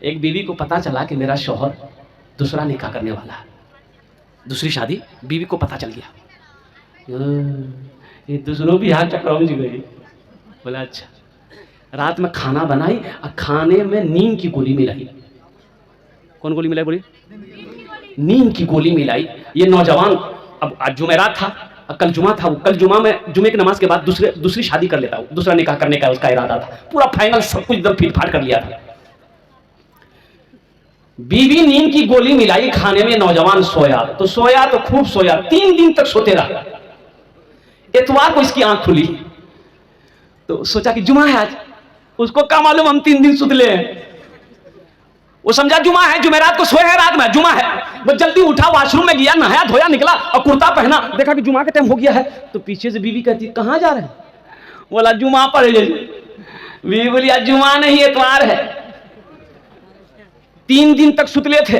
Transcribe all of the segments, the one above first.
ایک بیوی کو پتا چلا کہ میرا شوہر دوسرا نکاح کرنے والا ہے، دوسری شادی، بیوی کو پتا چل گیا، یہ دوسروں بھی ہاتھ چکراؤں جی گئی. بولا اچھا. رات میں کھانا بنائی اور کھانے میں نیند کی گولی ملائی. کون گولی ملائی بولی؟ نیند کی گولی ملائی. یہ نوجوان اب آج جمعرات تھا، کل جمعہ تھا، کل جمعے کی نماز کے بعد دوسری شادی کر لیتا، دوسرا نکاح کرنے کا اس کا ارادہ تھا، پورا فائنل سب کچھ ایک دم پھیٹ پھاٹ کر لیا تھا. بیوی نیند کی گولی ملائی کھانے میں، نوجوان سویا تو خوب سویا، 3 دن تک سوتے رہا. اتوار کو اس کی آنکھ کھلی تو سوچا کہ جمعہ ہے آج. اس کو کیا معلوم ہم 3 دن سوتلے ہیں. وہ سمجھا جمعہ ہے، جمعرات کو سوئے ہیں، رات میں جمعہ ہے. وہ جلدی اٹھا، واش روم میں گیا، نہایا دھویا، نکلا اور کرتا پہنا، دیکھا کہ جمعہ کا ٹائم ہو گیا ہے. تو پیچھے سے بیوی کہتی کہاں جا رہے ہیں؟ بولا جمعہ پڑھ لے. بیوی بولی آج جمعہ نہیں اتوار ہے. 3 دن تک ستلے تھے.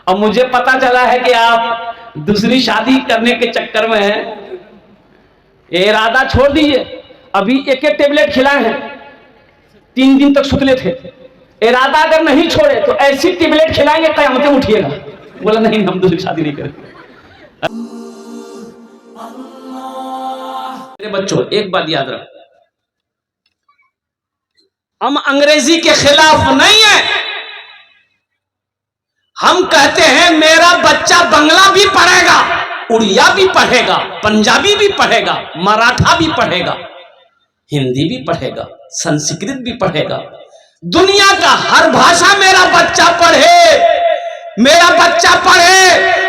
اب مجھے پتا چلا ہے کہ آپ دوسری شادی کرنے کے چکر میں ہیں. ارادہ چھوڑ دیجئے. ابھی ایک ٹیبلٹ کھلائے ہیں، 3 دن تک ستلے تھے. ارادہ اگر نہیں چھوڑے تو ایسی ٹیبلٹ کھلائیں گے قیامتیں اٹھیے گا. بولا نہیں، ہم دوسری شادی نہیں کریں. میرے بچوں ایک بات یاد رکھو، ہم انگریزی کے خلاف نہیں ہیں. ہم کہتے ہیں میرا بچہ بنگلہ بھی پڑھے گا، اڑیا بھی پڑھے گا، پنجابی بھی پڑھے گا، مراٹھا بھی پڑھے گا، ہندی بھی پڑھے گا، سنسکرت بھی پڑھے گا. دنیا کا ہر بھاشا میرا بچہ پڑھے،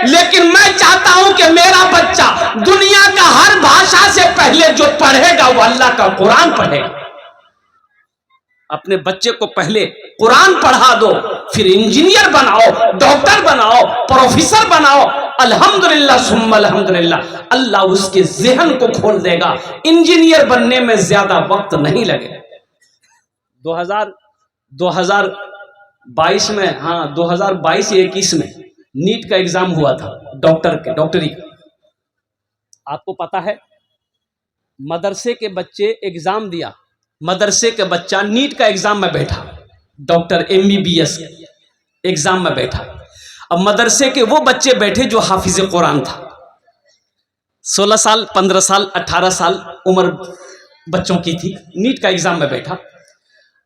لیکن میں چاہتا ہوں کہ میرا بچہ دنیا کا ہر بھاشا سے پہلے جو پڑھے گا وہ اللہ کا قرآن پڑھے گا. اپنے بچے کو پہلے قرآن پڑھا دو، پھر انجینئر بناؤ، ڈاکٹر بناؤ، پروفیسر بناؤ. الحمدللہ ثم الحمدللہ، اللہ اس کے ذہن کو کھول دے گا. انجینئر بننے میں زیادہ وقت نہیں لگے. 2022 میں 2022-21 میں نیٹ کا ایگزام ہوا تھا، ڈاکٹری کا. آپ کو پتا ہے مدرسے کے بچے ایگزام دیا، مدرسے کے بچہ نیٹ کا ایگزام میں بیٹھا، ڈاکٹر MBBS ایگزام میں بیٹھا. اب مدرسے کے وہ بچے بیٹھے جو حافظ قرآن تھا، 16 سال 15 سال 18 سال عمر بچوں کی تھی. نیٹ کا ایگزام میں بیٹھا،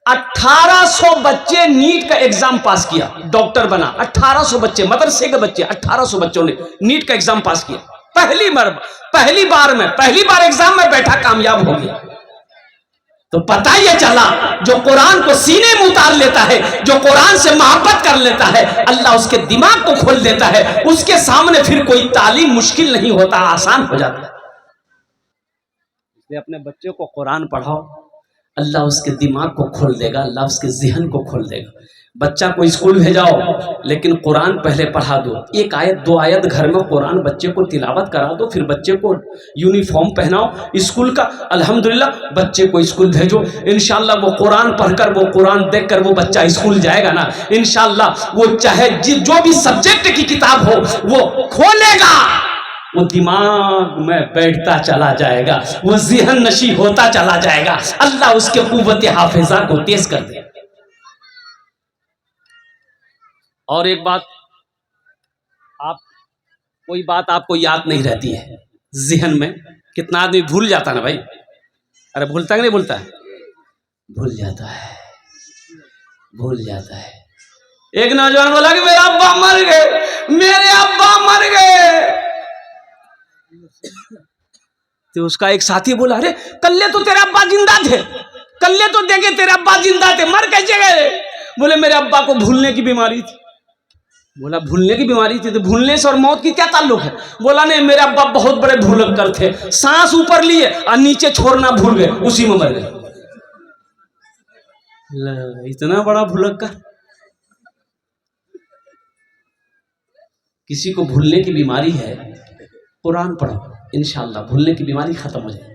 1800 بچے نیٹ کا ایگزام پاس کیا، ڈاکٹر بنا. 1800 بچے، مدرسے کے بچے 1800 بچوں نے نیٹ کا ایگزام پاس کیا. پہلی بار ایگزام میں بیٹھا، کامیاب ہو گیا. تو پتہ یہ چلا جو قرآن کو سینے میں اتار لیتا ہے، جو قرآن سے محبت کر لیتا ہے، اللہ اس کے دماغ کو کھول دیتا ہے. اس کے سامنے پھر کوئی تعلیم مشکل نہیں ہوتا، آسان ہو جاتا ہے. اس لیے اپنے بچے کو قرآن پڑھاؤ، اللہ اس کے دماغ کو کھول دے گا، اللہ اس کے ذہن کو کھول دے گا. بچہ کو اسکول بھیجاؤ لیکن قرآن پہلے پڑھا دو. 1 آیت 2 آیت گھر میں قرآن بچے کو تلاوت کرا دو، پھر بچے کو یونیفارم پہناؤ اسکول کا. الحمدللہ بچے کو اسکول بھیجو، انشاءاللہ وہ قرآن پڑھ کر، وہ قرآن دیکھ کر وہ بچہ اسکول جائے گا نا، انشاءاللہ وہ چاہے جو بھی سبجیکٹ کی کتاب ہو وہ کھولے گا، وہ دماغ میں بیٹھتا چلا جائے گا، وہ ذہن نشی ہوتا چلا جائے گا. اللہ اس کے قوت حافظہ کو تیز کر دے. اور ایک بات، کوئی بات آپ کو یاد نہیں رہتی ہے ذہن میں. کتنا آدمی بھول جاتا نا بھائی. ارے بھولتا کہ نہیں بھولتا ہے؟ بھول جاتا ہے. ایک نوجوان بولا کہ میرے ابا مر گئے. تو اس کا ایک ساتھی بولا ارے کلے تو تیرے ابا زندہ تھے، کلے تو دیکھے تیرے ابا زندہ تھے، مر کیسے گئے؟ بولے میرے ابا کو بھولنے کی بیماری تھی. بولا بھولنے کی بیماری تھی تو بھولنے سے اور موت کی کیا تعلق ہے؟ بولا نہیں، میرے ابا بہت بڑے بھولکر تھے، سانس اوپر لیے اور نیچے چھوڑنا بھول گئے، اسی میں مر گئے. اتنا بڑا بھولکر. کسی کو بھولنے کی بیماری ہے، قرآن پڑھو، انشاءاللہ بھولنے کی بیماری ختم ہو جائے.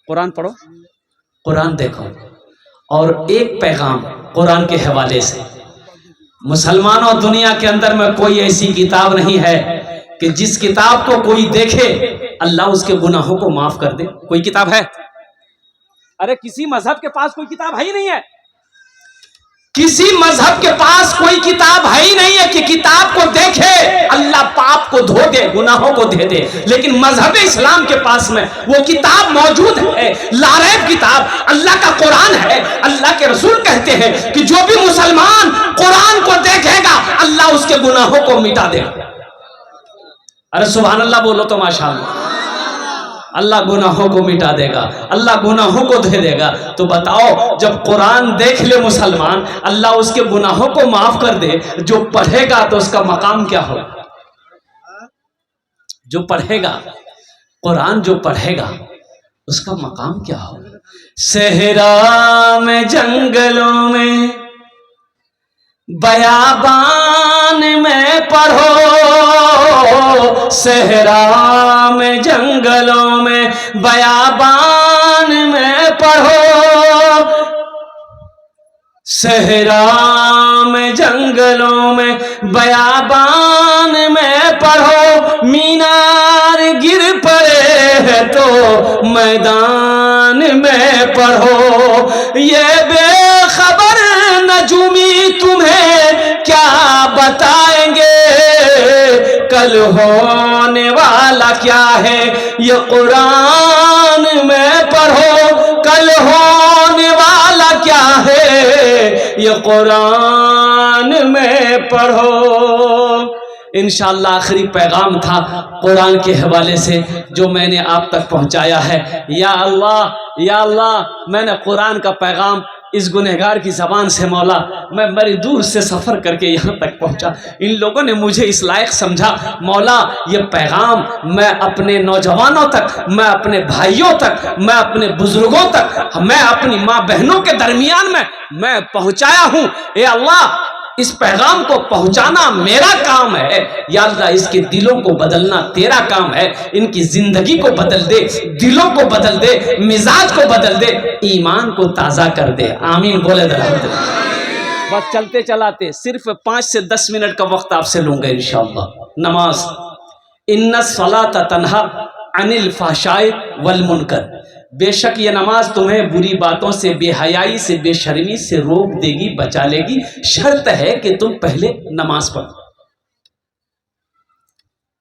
قرآن پڑھو، قرآن دیکھو. اور ایک پیغام قرآن کے حوالے سے، مسلمانوں دنیا کے اندر میں کوئی ایسی کتاب نہیں ہے کہ جس کتاب کو کوئی دیکھے اللہ اس کے گناہوں کو معاف کر دے. کوئی کتاب ہے؟ ارے کسی مذہب کے پاس کوئی کتاب ہے ہی نہیں ہے. کسی مذہب کے پاس کوئی کتاب ہے ہی نہیں ہے کہ کتاب کو دیکھے اللہ پاپ کو دھو دے، گناہوں کو دے دے، لیکن مذہب اسلام کے پاس میں وہ کتاب موجود ہے، لا ریب کتاب اللہ کا قرآن ہے۔ اللہ کے رسول کہتے ہیں کہ جو بھی مسلمان قرآن کو دیکھے گا اللہ اس کے گناہوں کو مٹا دے گا۔ ارے سبحان اللہ بولو تو ماشاءاللہ۔ اللہ گناہوں کو مٹا دے گا، اللہ گناہوں کو دے دے گا۔ تو بتاؤ جب قرآن دیکھ لے مسلمان، اللہ اس کے گناہوں کو معاف کر دے، جو پڑھے گا تو اس کا مقام کیا ہوگا؟ جو پڑھے گا قرآن، جو پڑھے گا اس کا مقام کیا ہوگا؟ صحرا میں جنگلوں میں بیابان میں پڑھو، صحرا میں جنگلوں میں بیابان میں پڑھو، صحرا میں جنگلوں میں بیابان میں پڑھو، مینار گر پڑے ہے تو میدان میں پڑھو، یہ بے خبر نجومی تمہیں کیا بتائیں گے، کل ہونے والا کیا ہے یہ قرآن میں پڑھو، کل ہونے والا کیا ہے یہ قرآن میں پڑھو۔ انشاءاللہ آخری پیغام تھا قرآن کے حوالے سے جو میں نے آپ تک پہنچایا ہے۔ یا اللہ میں نے قرآن کا پیغام اس گنہگار کی زبان سے مولا میں بڑی دور سے سفر کر کے یہاں تک پہنچا، ان لوگوں نے مجھے اس لائق سمجھا، مولا یہ پیغام میں اپنے نوجوانوں تک، میں اپنے بھائیوں تک، میں اپنے بزرگوں تک، میں اپنی ماں بہنوں کے درمیان میں پہنچایا ہوں۔ اے اللہ اس پیغام کو پہنچانا میرا کام ہے، یا اللہ اس کے دلوں کو بدلنا تیرا کام ہے، ان کی زندگی کو بدل دے، دلوں کو بدل دے، مزاج کو بدل دے، ایمان کو تازہ کر دے۔ آمین بولے الحمدللہ۔ بس چلتے چلاتے صرف 5 سے 10 منٹ کا وقت آپ سے لوں گا انشاءاللہ۔ نماز، ان الصلاۃ تنہی عن الفحشاء والمنکر، بے شک یہ نماز تمہیں بری باتوں سے، بے حیائی سے، بے شرمی سے روک دے گی، بچا لے گی، شرط ہے کہ تم پہلے نماز پڑھو۔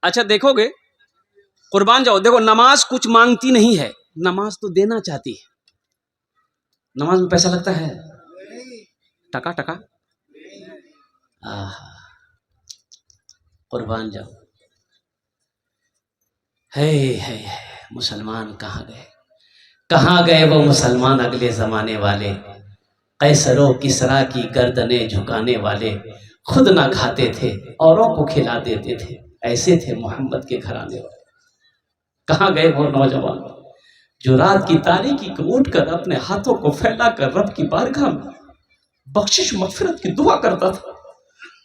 اچھا دیکھو گے قربان جاؤ، دیکھو نماز کچھ مانگتی نہیں ہے، نماز تو دینا چاہتی ہے۔ نماز میں پیسہ لگتا ہے؟ ٹکا ٹکا قربان جاؤ۔ ہے مسلمان کہاں گئے، کہاں گئے وہ مسلمان اگلے زمانے والے، قیصر و کسریٰ کی گردنیں جھکانے والے، خود نہ کھاتے تھے اوروں کو کھلا دیتے تھے، ایسے تھے محمد کے گھرانے والے۔ کہاں گئے وہ نوجوان جو رات کی تاریکی کو اٹھ کر اپنے ہاتھوں کو پھیلا کر رب کی بارگاہ میں بخشش مغفرت کی دعا کرتا تھا،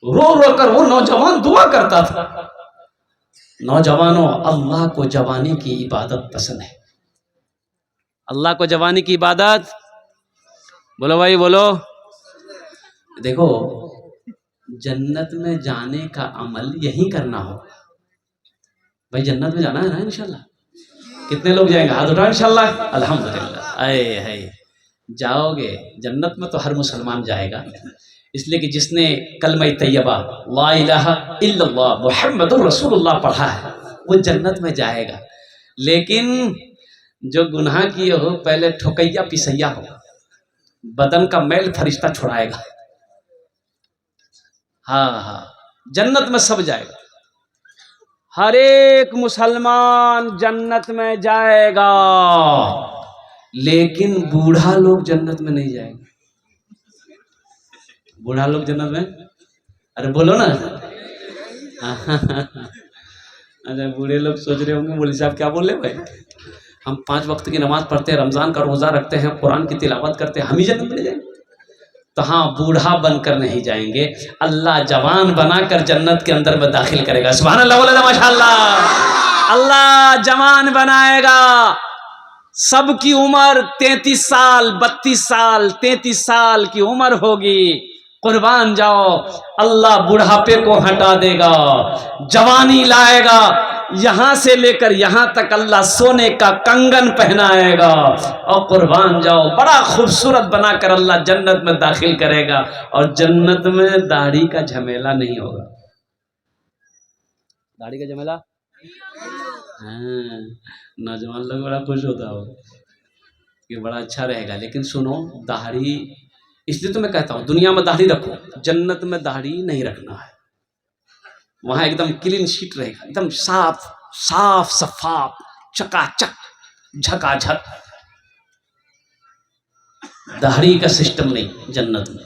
رو رو کر وہ نوجوان دعا کرتا تھا۔ نوجوانوں، اللہ کو جوانی کی عبادت پسند ہے، اللہ کو جوانی کی عبادت، بولو بھائی بولو۔ دیکھو جنت میں جانے کا عمل یہی کرنا ہو بھائی، جنت میں جانا ہے نا انشاءاللہ۔ کتنے لوگ جائیں گے؟ ہاتھ اٹھاؤ انشاءاللہ۔ الحمدللہ۔ اے جاؤ گے جنت میں، تو ہر مسلمان جائے گا، اس لیے کہ جس نے کلمہ طیبہ لا الہ الا اللہ محمد رسول اللہ پڑھا ہے وہ جنت میں جائے گا۔ لیکن جو گناہ کیے ہو پہلے ٹھوکیا پسیا ہو، بدن کا میل فرشتہ چھڑائے گا۔ ہاں جنت میں سب جائے گا، ہر ایک مسلمان جنت میں جائے گا، لیکن بوڑھا لوگ جنت میں نہیں جائیں گے۔ بوڑھا لوگ جنت میں، ارے بولو نا۔ اچھا بوڑھے لوگ سوچ رہے ہوں گے مولوی صاحب کیا بول رہے بھائی، ہم 5 وقت کی نماز پڑھتے ہیں، رمضان کا روزہ رکھتے ہیں، قرآن کی تلاوت کرتے ہیں، ہم ہی جنت میں جائیں گے؟ تو ہاں بوڑھا بن کر نہیں جائیں گے، اللہ جوان بنا کر جنت کے اندر میں داخل کرے گا۔ سبحان اللہ بولے ماشاء اللہ۔ اللہ جوان بنائے گا، سب کی عمر 33 سال 32 سال 33 سال کی عمر ہوگی، قربان جاؤ اللہ بڑھاپے کو ہٹا دے گا، جوانی لائے گا۔ یہاں سے لے کر یہاں تک اللہ سونے کا کنگن پہنائے گا اور قربان جاؤ بڑا خوبصورت بنا کر اللہ جنت میں داخل کرے گا، اور جنت میں داڑھی کا جھمیلا نہیں ہوگا۔ داڑھی کا جھمیلا، ہاں نوجوان لوگ بڑا خوش ہوتا ہو کہ بڑا اچھا رہے گا، لیکن سنو داڑھی، اس لیے تو میں کہتا ہوں دنیا میں داڑھی رکھو، جنت میں داڑھی نہیں رکھنا ہے، وہاں ایک دم کلین شیٹ رہے گا، ایک دم صاف صاف شفاف چکا چک جھکا جھک، داڑھی کا سسٹم نہیں جنت میں۔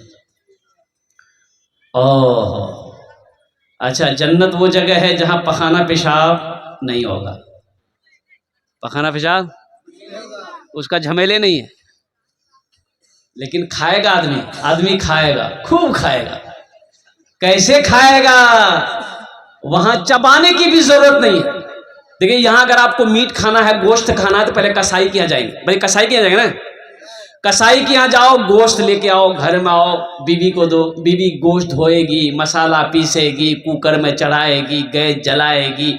اوہ اچھا، جنت وہ جگہ ہے جہاں پخانہ پیشاب نہیں ہوگا، پخانہ پیشاب اس کا جھمیلے نہیں ہے، لیکن کھائے گا آدمی، آدمی کھائے گا، خوب کھائے گا۔ کیسے کھائے گا؟ وہاں چبانے کی بھی ضرورت نہیں ہے۔ دیکھیں یہاں اگر آپ کو میٹ کھانا ہے، گوشت کھانا ہے، تو پہلے کسائی کے یہاں جائیں گے، بھائی کسائی کے یہاں جائیں گے نا، کسائی کے یہاں جاؤ، گوشت لے کے آؤ، گھر میں آؤ، بیوی کو دو، بیوی گوشت دھوئے گی، مسالہ پیسے گی، کوکر میں چڑھائے گی، گیس جلائے گی،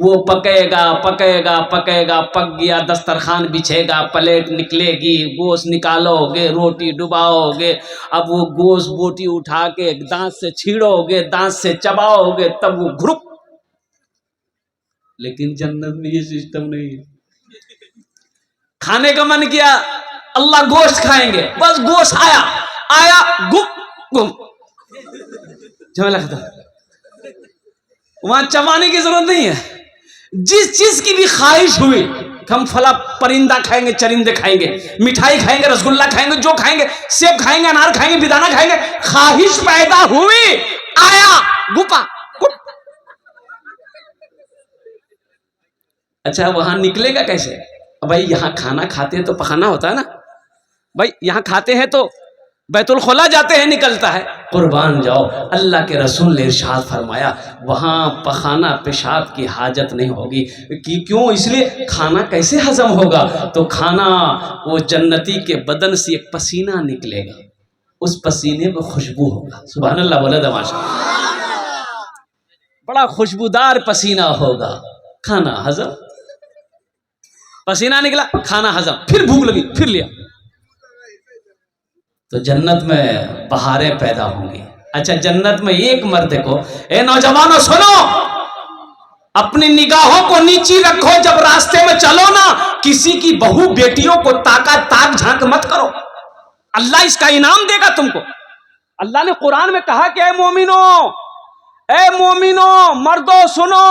وہ پکے گا پکے گا پکے گا، پک گیا دسترخوان بچھے گا، پلیٹ نکلے گی، گوشت نکالو گے، روٹی ڈباؤ گے، اب وہ گوشت بوٹی اٹھا کے دانت سے چھیڑو گے، دانت سے چباؤ گے، تب وہ گھرپ۔ لیکن جنت میں یہ سسٹم نہیں ہے۔ کھانے کا من کیا، اللہ گوشت کھائیں گے، بس گوشت آیا آیا گپ گپ، جھمیلا ختم۔ وہاں چبانے کی ضرورت نہیں ہے۔ جس چیز کی بھی خواہش ہوئی، ہم فلا پرندہ کھائیں گے، چرندے کھائیں گے، مٹھائی کھائیں گے، رسگلہ کھائیں گے، جو کھائیں گے، سیب کھائیں گے، انار کھائیں گے، بیدانا کھائیں گے، خواہش پیدا ہوئی، آیا گپا گپ۔ اچھا وہاں نکلے گا کیسے؟ بھائی یہاں کھانا کھاتے ہیں تو پخانا ہوتا ہے نا، بھائی یہاں کھاتے ہیں تو بیت الخلا جاتے ہیں نکلتا ہے۔ قربان جاؤ، اللہ کے رسول نے ارشاد فرمایا وہاں پخانہ پیشاب کی حاجت نہیں ہوگی۔ کیوں؟ اس لیے کھانا کیسے ہضم ہوگا؟ تو کھانا وہ جنتی کے بدن سے ایک پسینہ نکلے گا، اس پسینے میں خوشبو ہوگا، سبحان اللہ بولے دماشا، بڑا خوشبودار پسینہ ہوگا، کھانا ہضم، پسینہ نکلا کھانا ہضم، پھر بھوک لگی پھر لیا، تو جنت میں بہاریں پیدا ہوں گی۔ اچھا جنت میں ایک مرد کو، اے نوجوانوں سنو، اپنی نگاہوں کو نیچی رکھو، جب راستے میں چلو نا کسی کی بہو بیٹیوں کو تاک جھانک مت کرو، اللہ اس کا انعام دے گا تم کو۔ اللہ نے قرآن میں کہا کہ اے مومنو مردو سنو،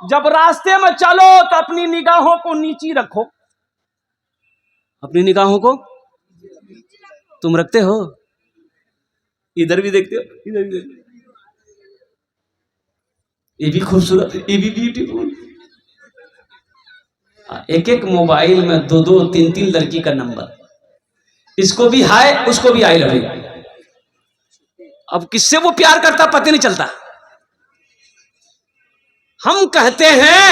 جب راستے میں چلو تو اپنی نگاہوں کو نیچی رکھو۔ اپنی نگاہوں کو تم رکھتے ہو؟ ادھر بھی دیکھتے ہو، ادھر بھی دیکھتے ہو، یہ بھی خوبصورت ہے، یہ بھی بیوٹیفل۔ ایک ایک موبائل میں دو دو تین تین لڑکی کا نمبر، اس کو بھی ہائے اس کو بھی آئی لو یو۔ اب کس سے وہ پیار کرتا پتہ نہیں چلتا۔ ہم کہتے ہیں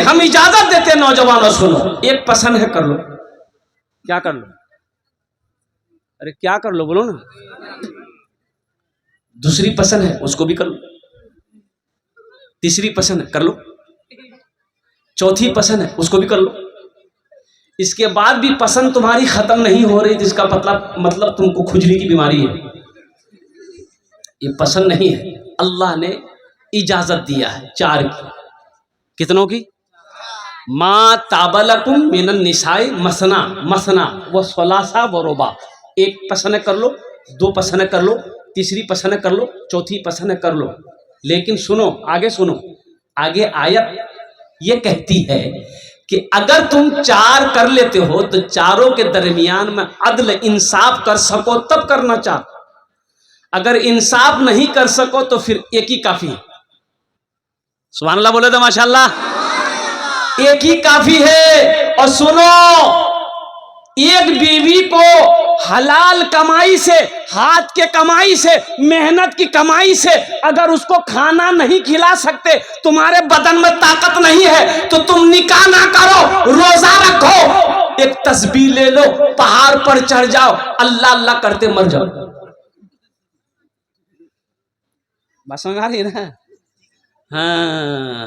ہم اجازت دیتے ہیں نوجوانوں سنو، ایک پسند ہے کر لو، کیا کر لو، ارے کیا کر لو بولو نا، دوسری پسند ہے اس کو بھی کر لو، تیسری پسند ہے کر لو، چوتھی پسند ہے اس کو بھی کر لو، اس کے بعد بھی پسند تمہاری ختم نہیں ہو رہی، جس کا مطلب تم کو کھجلی کی بیماری ہے، یہ پسند نہیں ہے، اللہ نے اجازت دیا ہے چار کی، کتنوں کی؟ ما طاب لکم من النساء مثنا و ثلاث و رباع، ایک پسند کر لو، دو پسند کر لو، تیسری پسند کر لو، چوتھی پسند کر لو، لیکن سنو آگے آیت یہ کہتی ہے کہ اگر تم چار کر لیتے ہو تو چاروں کے درمیان میں عدل انصاف کر سکو تب کرنا چار، اگر انصاف نہیں کر سکو تو پھر ایک ہی کافی ہے، سبحان اللہ بولے تو ماشاء اللہ، ایک ہی کافی ہے۔ اور سنو، ایک بیوی کو حلال کمائی سے، ہاتھ کے کمائی سے، محنت کی کمائی سے اگر اس کو کھانا نہیں کھلا سکتے، تمہارے بدن میں طاقت نہیں ہے تو تم نکاح نہ کرو، روزہ رکھو، ایک تسبیح لے لو، پہاڑ پر چڑھ جاؤ، اللہ اللہ کرتے مر جاؤ۔ بات سمجھ آ رہی ہے نا؟ ہاں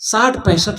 60-65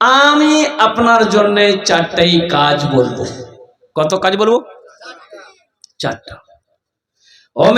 আমি আপনার জন্য 4টাই কাজ বলবো। কত কাজ বলবো? 4টা। ও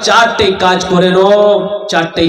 4টাই কাজ করে নো, 4টাই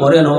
করে নো।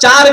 4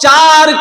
4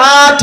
8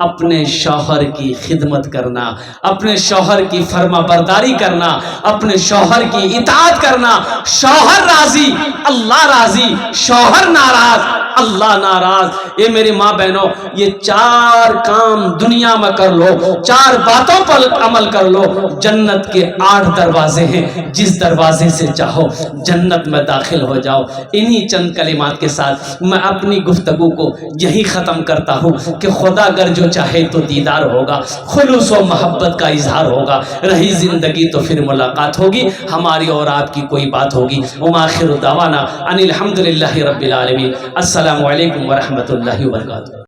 اپنے شوہر کی خدمت کرنا، اپنے شوہر کی فرما برداری کرنا، اپنے شوہر کی اطاعت کرنا۔ شوہر راضی اللہ راضی، شوہر ناراض اللہ ناراض۔ اے میری ماں بہنوں، یہ 4 کام دنیا میں کر لو، 4 باتوں پر عمل کر لو، جنت کے 8 دروازے ہیں، جس دروازے سے چاہو جنت میں داخل ہو جاؤ۔ انہی چند کلمات کے ساتھ میں اپنی گفتگو کو یہی ختم کرتا ہوں کہ خدا اگر جو چاہے تو دیدار ہوگا، خلوص و محبت کا اظہار ہوگا، رہی زندگی تو پھر ملاقات ہوگی، ہماری اور آپ کی کوئی بات ہوگی۔ وآخر دعوانا ان الحمدللہ رب العالمین۔ السلام علیکم ورحمۃ اللہ وبرکاتہ۔